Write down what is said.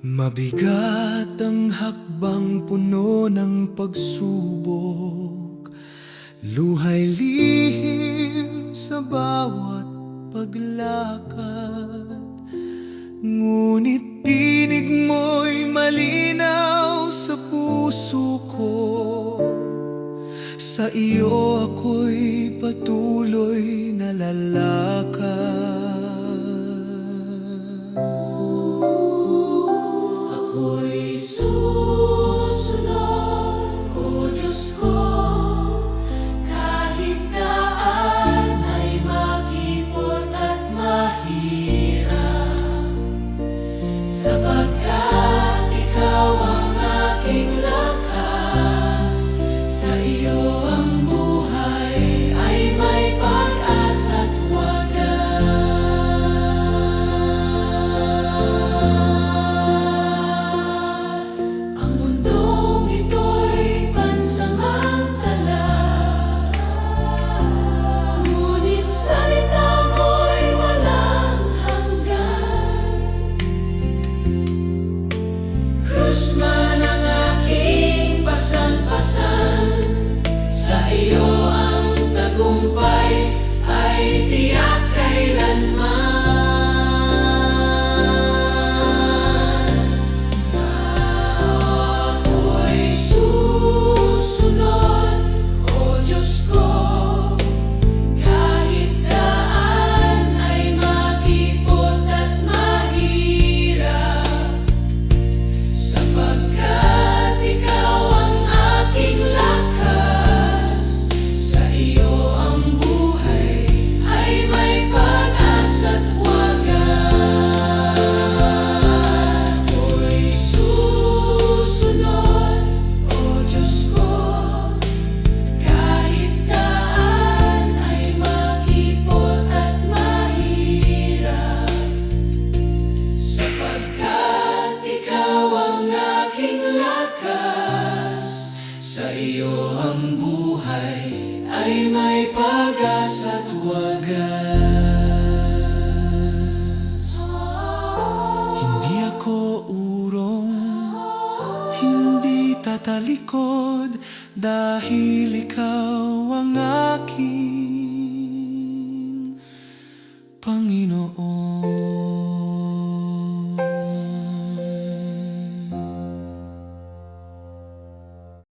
Mabigat ang hakbang puno ng pagsubok, luhay lihim sa bawat paglakad. Ngunit tinig mo'y malinaw sa puso ko, sa iyo ako'y patuloy na lalakad. Ako'y susunod, O Diyos ko, kahit daan ay makipot at mahirap, sapagkat Ikaw ang aking lakas. Sa iyo ang buhay ay may pag-asa't wagas. Ang mundong ito'y pansamantala, ngunit salita mo'y walang hanggan. Krus man ang aking pasan-pasan, sa iyo ang tagumpay ay tiyak kailanman. Ako'y susunod, O Diyos ko, kahit daan ay makipot at mahirap, sapagkat Ikaw ang aking lakas. Sa iyo ang buhay ay may pag-asa't wagas. Ako'y susunod, O Diyos ko, kahit daan ay makipot at mahirap, sapagkat Ikaw ang aking lakas. Sa iyo ang buhay ay may pag-asa't wagas. Hindi ako urong, hindi tatalikod, dahil ikaw ang aking